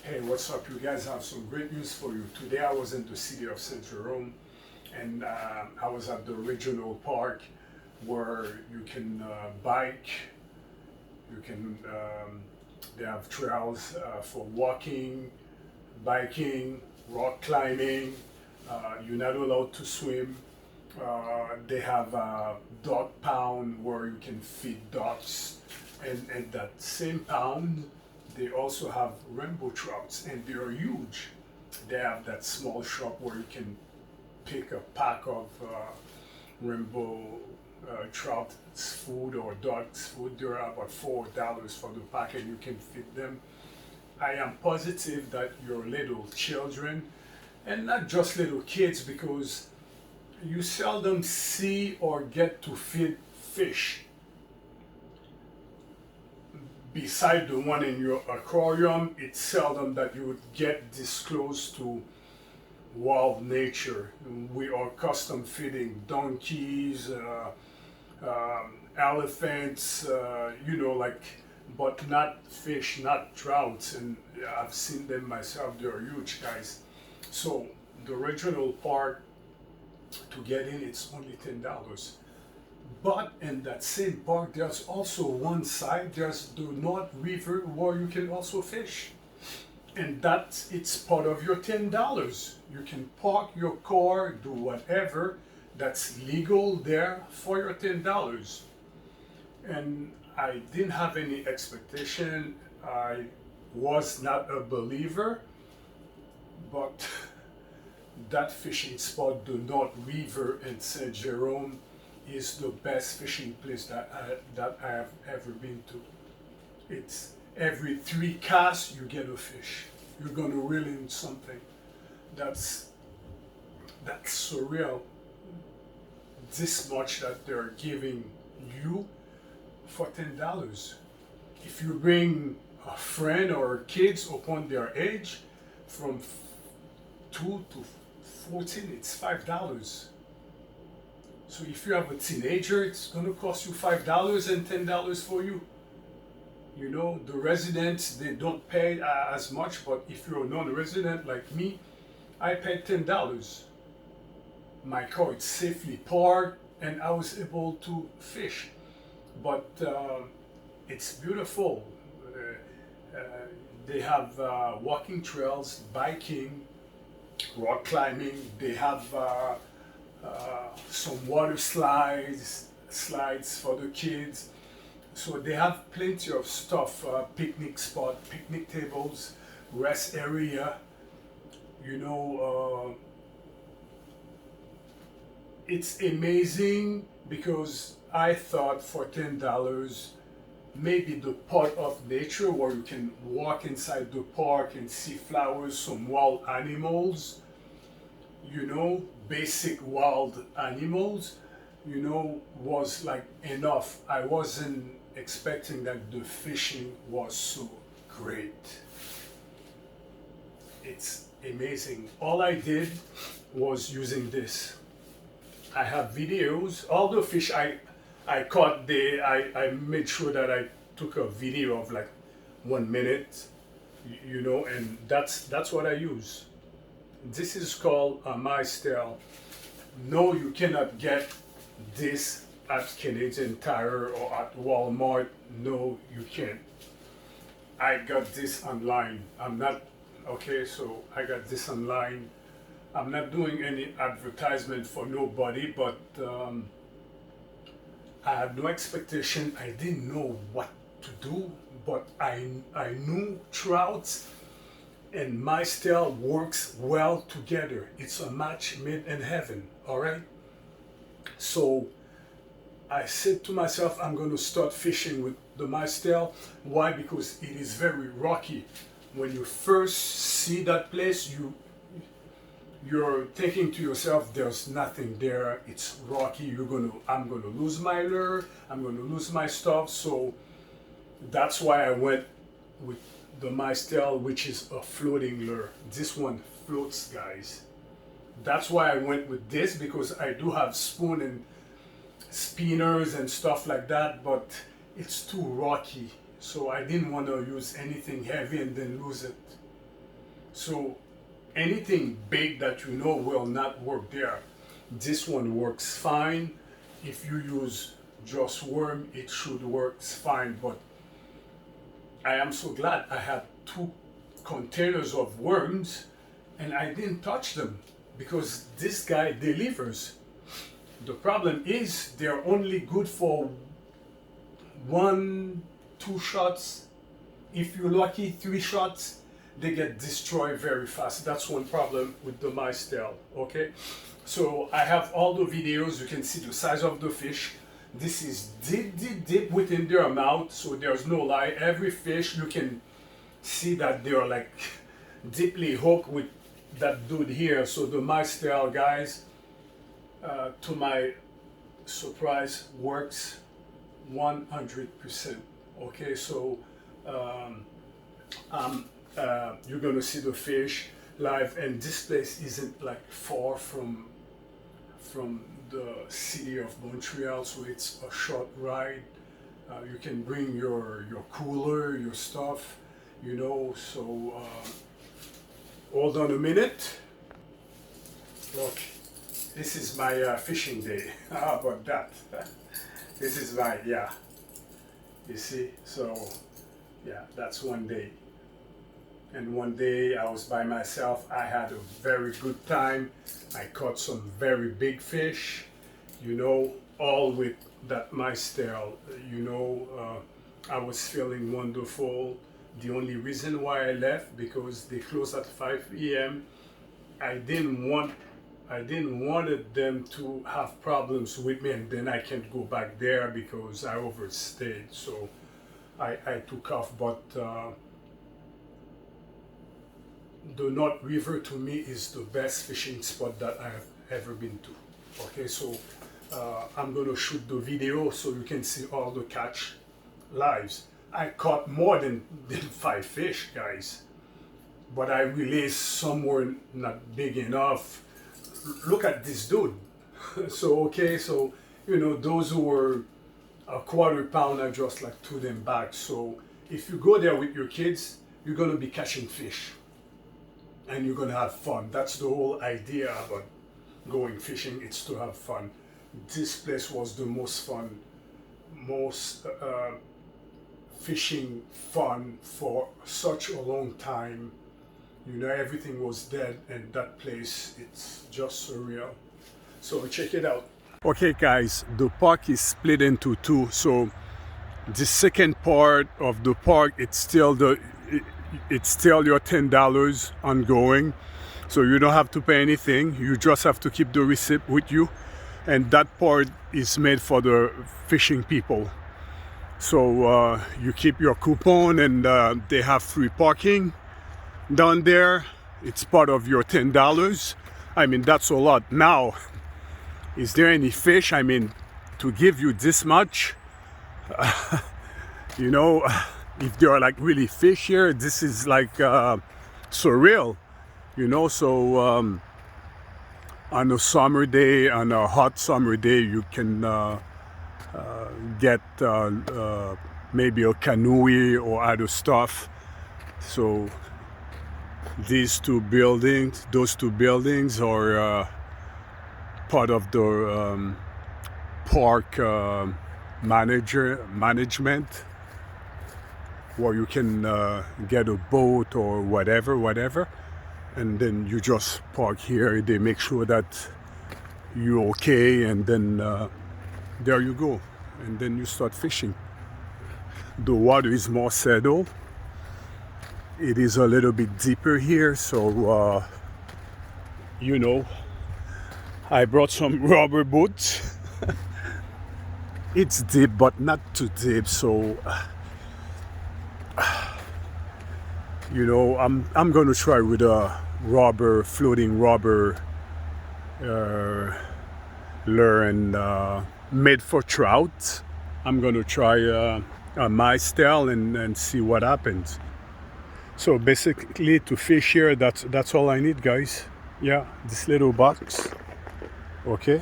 Hey, what's up? You guys, have some great news for you. Today I was in the city of St Jerome, and I was at the regional park where you can bike, you can, they have trails for walking, biking, rock climbing. You're not allowed to swim. They have a dog pound where you can feed dogs, and at that same pound, they also have rainbow trouts, and they are huge. They have that small shop where you can pick a pack of rainbow trout food or dog's food. They're about $4 for the pack, and you can feed them. I am positive that your little children, and not just little kids, because you seldom see or get to feed fish beside the one in your aquarium. It's seldom that you would get this close to wild nature. We are custom feeding donkeys, elephants, like, but not fish, not trouts. And I've seen them myself. They're huge, guys. So the regional park, to get in, it's only $10. But in that same park, there's also one side, there's the North River where you can also fish. And it's part of your $10. You can park your car, do whatever that's legal there for your $10. And I didn't have any expectation. I was not a believer, but that fishing spot, the North River in St. Jerome, is the best fishing place that I have ever been to. It's every 3 casts you get a fish. You're gonna reel in something. That's surreal. This much that they're giving you for $10. If you bring a friend or kids upon their age, from 2 to 14, it's $5. So if you have a teenager, it's gonna cost you $5 and $10 for you. You know, the residents, they don't pay as much, but if you're a non-resident like me, I paid $10. My car is safely parked, and I was able to fish. But it's beautiful. They have walking trails, biking, rock climbing. They have some water slides for the kids. So they have plenty of stuff, picnic spot, picnic tables, rest area. It's amazing, because I thought for $10, maybe the part of nature where you can walk inside the park and see flowers, some wild animals, basic wild animals, was like enough. I wasn't expecting that the fishing was so great. It's amazing. All I did was using this. I have videos. All the fish I caught there, I made sure that I took a video of like 1 minute, and that's what I use. This is called a Maestel. No, you cannot get this at Canadian Tire or at Walmart. No, you can't. I got this online. So I got this online. I'm not doing any advertisement for nobody, but I had no expectation. I didn't know what to do, but I knew trouts and Maestel works well together. It's a match made in heaven, all right? So I said to myself, I'm going to start fishing with the Maestel. Why? Because it is very rocky. When you first see that place, you're thinking to yourself, there's nothing there, it's rocky, I'm gonna lose my lure, I'm gonna lose my stuff. So that's why I went with the Maestel, which is a floating lure. This one floats, guys. That's why I went with this, because I do have spoon and spinners and stuff like that, but it's too rocky. So I didn't want to use anything heavy and then lose it. So anything big that you know will not work there, this one works fine. If you use just worm, it should work fine. But I am so glad I had 2 containers of worms and I didn't touch them because this guy delivers. The problem is they're only good for 1, 2 shots. If you're lucky, 3 shots, they get destroyed very fast. That's one problem with the mice tail, okay? So I have all the videos. You can see the size of the fish. This is deep within their mouth, so there's no lie. Every fish, you can see that they're like deeply hooked with that dude here. So the mice tail, guys, to my surprise, works 100%. Okay, so you're gonna see the fish live, and this place isn't like far from the city of Montreal, so it's a short ride. You can bring your cooler, your stuff, you know. So hold on a minute. Look, this is my fishing day. How about that? This is my, yeah, you see. So yeah, that's one day. And one day I was by myself. I had a very good time. I caught some very big fish, you know, all with that mice tail. You know, I was feeling wonderful. The only reason why I left, because they closed at 5 p.m. I didn't wanted them to have problems with me, and then I can't go back there because I overstayed. So I took off, but the North River to me is the best fishing spot that I have ever been to. Okay, so I'm gonna shoot the video so you can see all the catch lives. I caught more than 5 fish, guys, but I released somewhere not big enough. Look at this dude. So okay, so you know, those who were a quarter pound, I just like threw them back. So if you go there with your kids, you're gonna be catching fish and you're gonna have fun. That's the whole idea about going fishing, it's to have fun. This place was the most fun, most fishing fun for such a long time. You know, everything was dead, and that place, it's just surreal. So check it out. Okay guys, the park is split into 2. So the second part of the park, it's still your $10 ongoing, so you don't have to pay anything. You just have to keep the receipt with you, and that part is made for the fishing people. So you keep your coupon, and they have free parking down there. It's part of your $10. I mean, that's a lot. Now, is there any fish? I mean, to give you this much, you know, if there are like really fish here, this is like surreal, you know. So on a summer day, on a hot summer day, you can get maybe a canoe or other stuff. So these 2 buildings, those 2 buildings are part of the park management, where you can get a boat or whatever, and then you just park here. They make sure that you're okay, and then there you go, and then you start fishing. The water is more settled. It is a little bit deeper here, so you know, I brought some rubber boots. It's deep, but not too deep, so you know, I'm gonna try with a floating rubber lure, and made for trout. I'm gonna try a mice tail and see what happens. So basically, to fish here, that's all I need, guys. Yeah, this little box, okay,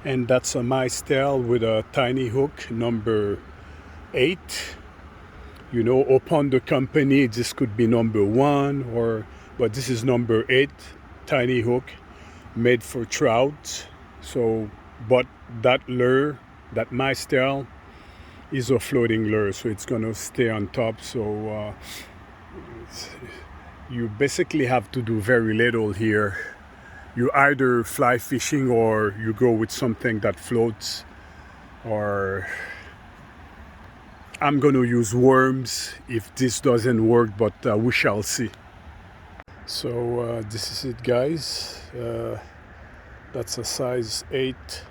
and that's a mice tail with a tiny hook, number 8. You know, upon the company, this could be number 1, but this is number 8, tiny hook, made for trout. So, but that lure, that Mystel, is a floating lure, so it's gonna stay on top. So you basically have to do very little here. You either fly fishing or you go with something that floats, or I'm gonna use worms if this doesn't work, but we shall see. So this is it, guys. That's a size 8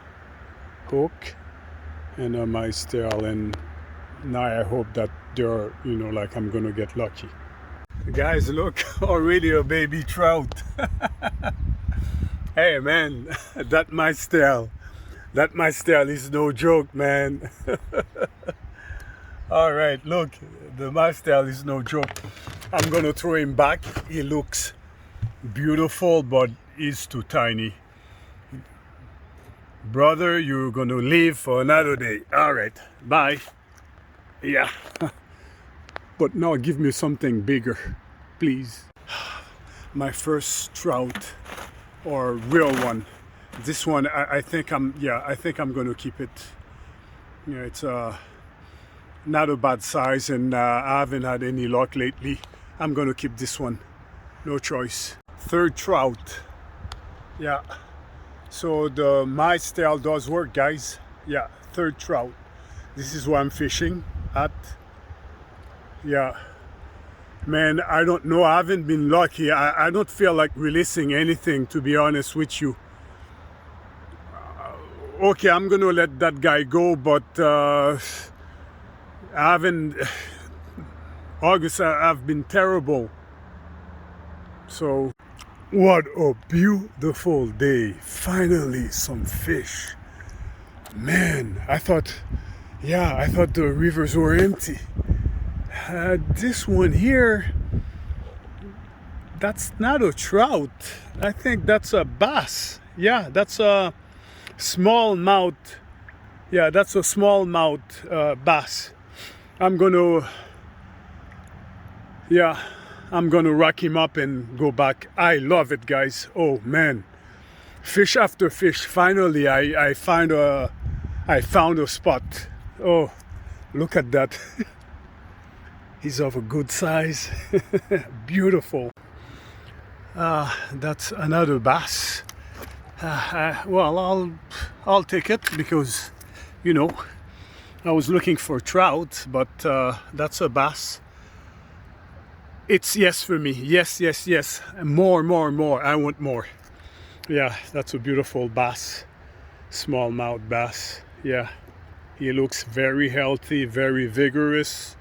hook and a Mystel, and now I hope that they're, you know, like I'm gonna get lucky. Guys, look, already a baby trout. Hey man, that Mystel is no joke, man. All right, look, the Mystel is no joke. I'm gonna throw him back. He looks beautiful, but he's too tiny. Brother, you're gonna leave for another day. All right, bye. Yeah. But now give me something bigger, please. My first trout, or real one. This one, I think I'm gonna keep it. You know, it's not a bad size, and I haven't had any luck lately. I'm gonna keep this one, no choice. Third trout. Yeah. So the Mystel does work, guys. Yeah, third trout. This is what I'm fishing at. Yeah, man, I don't know. I haven't been lucky. I don't feel like releasing anything, to be honest with you. Okay, I'm gonna let that guy go, but I haven't. August, I've been terrible. So, what a beautiful day. Finally, some fish. Man, I thought the rivers were empty. This one here, that's not a trout. I think that's a bass. Yeah, that's a smallmouth. Yeah, that's a smallmouth bass. I'm gonna rock him up and go back. I love it, guys. Oh man, fish after fish. Finally, I found a spot. Oh, look at that. He's of a good size. Beautiful. That's another bass. Well, I'll take it because, you know, I was looking for trout, but that's a bass. It's yes for me. Yes. More. I want more. Yeah, that's a beautiful bass. Smallmouth bass. Yeah, he looks very healthy, very vigorous.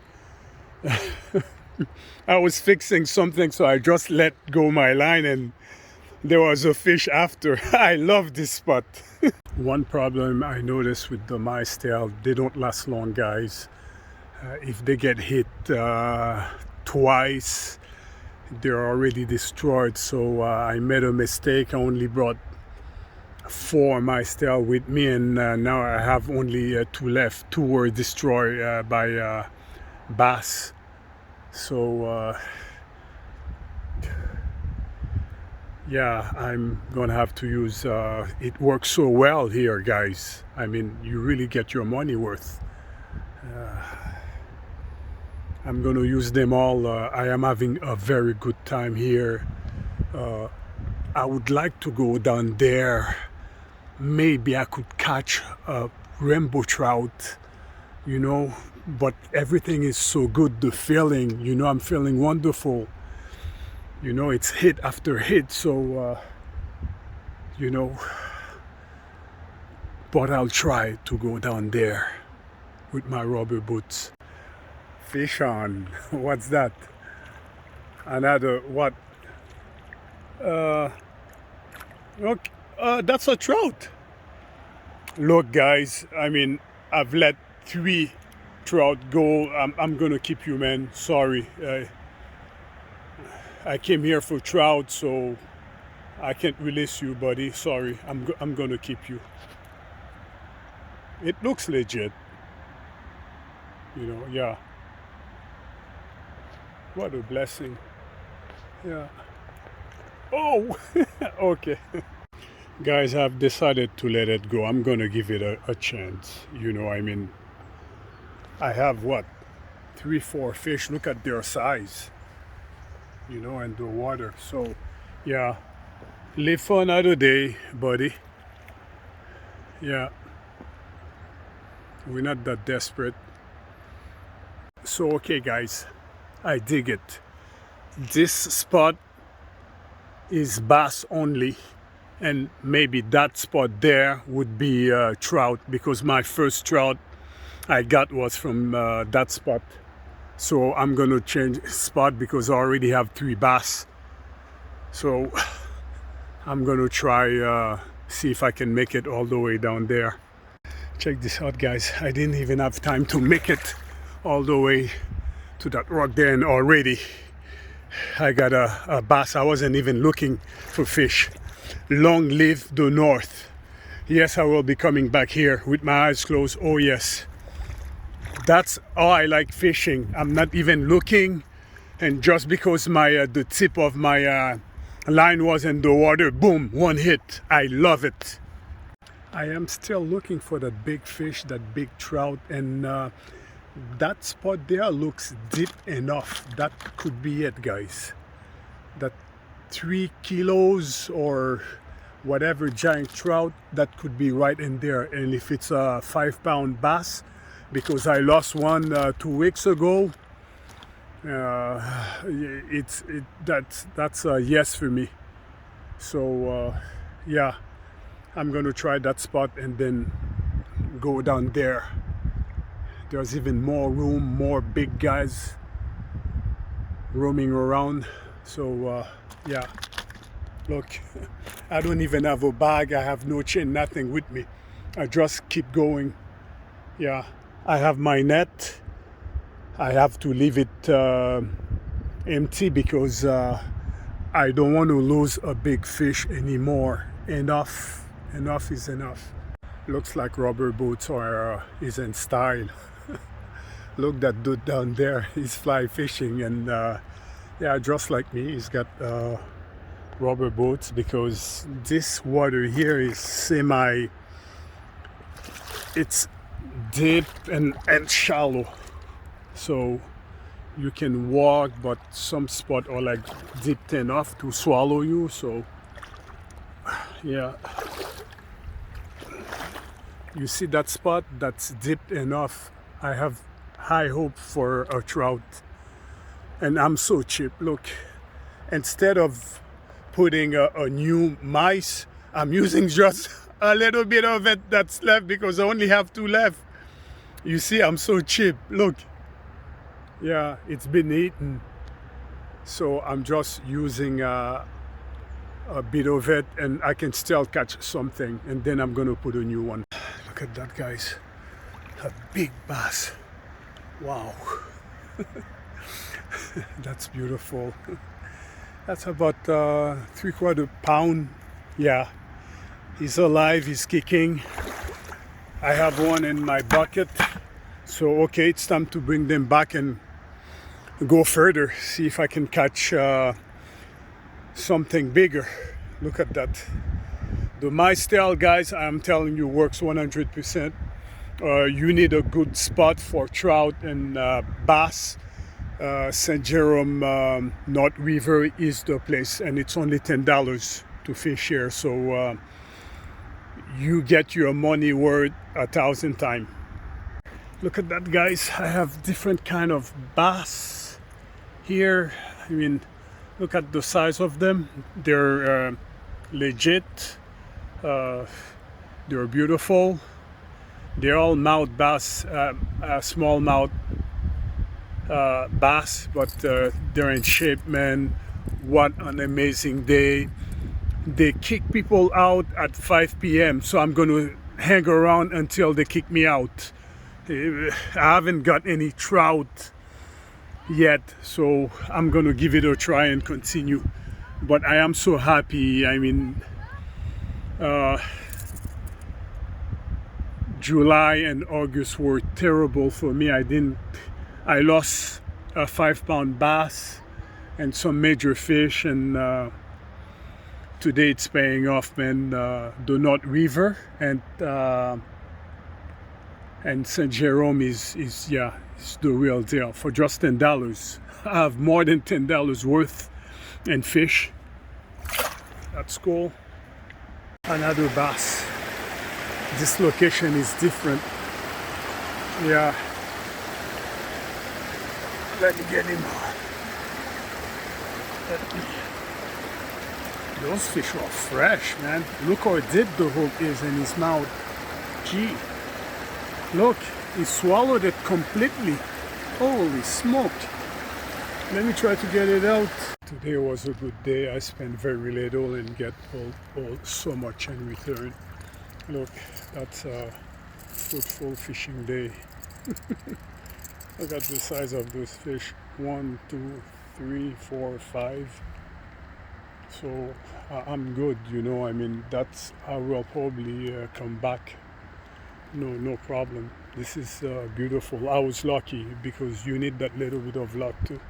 I was fixing something, so I just let go my line and there was a fish after. I love this spot. One problem I noticed with the Mystel, they don't last long, guys. If they get hit twice, they're already destroyed. So I made a mistake. I only brought 4 Mystel with me, and now I have only 2 left. 2 were destroyed by bass. So yeah, I'm gonna have to use it works so well here, guys. I mean, you really get your money worth. I'm gonna use them all. I am having a very good time here. I would like to go down there. Maybe I could catch a rainbow trout, you know, but everything is so good. The feeling, you know, I'm feeling wonderful. You know, it's hit after hit, so you know, but I'll try to go down there with my rubber boots. Fish on. What's that? Another what? Okay, that's a trout. Look, guys, I mean, I've let 3 trout go. I'm gonna keep you, man. Sorry. I came here for trout, so I can't release you, buddy. Sorry. I'm gonna keep you. It looks legit. You know, yeah. What a blessing. Yeah. Oh, okay. Guys, I've decided to let it go. I'm gonna give it a chance. You know, I mean, I have what? 3, 4 fish. Look at their size. You know, and the water. So, yeah. Live for another day, buddy. Yeah. We're not that desperate. So, okay, guys. I dig it. This spot is bass only, and maybe that spot there would be trout, because my first trout I got was from that spot. So I'm gonna change spot because I already have 3 bass. So I'm gonna try see if I can make it all the way down there. Check this out, guys. I didn't even have time to make it all the way to that rock there, and already I got a bass. I wasn't even looking for fish. Long live the North. Yes, I will be coming back here with my eyes closed. Oh yes, that's how I like fishing. I'm not even looking, and just because my the tip of my line was in the water, boom, one hit. I love it. I am still looking for that big fish, that big trout, and that spot there looks deep enough. That could be it, guys. That 3 kilos or whatever giant trout, that could be right in there. And if it's a 5-pound bass, because I lost one 2 weeks ago, that's a yes for me. So yeah, I'm gonna try that spot and then go down there. There's even more room, more big guys roaming around. So yeah, look, I don't even have a bag. I have no chain, nothing with me. I just keep going. Yeah, I have my net. I have to leave it empty because I don't want to lose a big fish anymore. Enough is enough. Looks like rubber boots is in style. Look, that dude down there, he's fly fishing, and yeah, just like me, he's got rubber boots, because this water here is it's deep and shallow, so you can walk, but some spots are like deep enough to swallow you. So yeah, you see that spot that's deep enough. I have high hope for a trout, and I'm so cheap. Look, instead of putting a new mice, I'm using just a little bit of it that's left, because I only have 2 left. You see, I'm so cheap. Look, yeah, it's been eaten, so I'm just using a bit of it, and I can still catch something, and then I'm gonna put a new one. Look at that, guys, a big bass. Wow. That's beautiful. That's about 3/4 pound. Yeah, he's alive, he's kicking. I have one in my bucket, so okay, it's time to bring them back and go further, see if I can catch something bigger. Look at that. The mice tail, guys, I'm telling you, works 100%. You need a good spot for trout and bass. St Jerome North River is the place, and it's only $10 to fish here, so you get your money worth 1,000 times. Look at that, guys. I have different kind of bass here. I mean, look at the size of them. They're legit. They're beautiful. They're all mouth bass, small mouth bass, but they're in shape, man. What an amazing day. They kick people out at 5 p.m. so I'm gonna hang around until they kick me out. I haven't got any trout yet, so I'm gonna give it a try and continue. But I am so happy. I mean, July and August were terrible for me. I lost a 5-pound bass and some major fish, and today it's paying off, man. Donut River and St Jerome is yeah, it's the real deal. For just $10, I have more than $10 worth in fish. That's cool. Another bass. This location is different. Yeah. Let me get him. Those fish are fresh, man. Look how deep the hook is in his mouth. Gee. Look, he swallowed it completely. Holy smoke. Let me try to get it out. Today was a good day. I spent very little and get so much in return. Look, that's a fruitful fishing day. Look at the size of those fish. 1, 2, 3, 4, 5. So I'm good, you know. I mean, I will probably come back. No problem. This is beautiful. I was lucky because you need that little bit of luck too.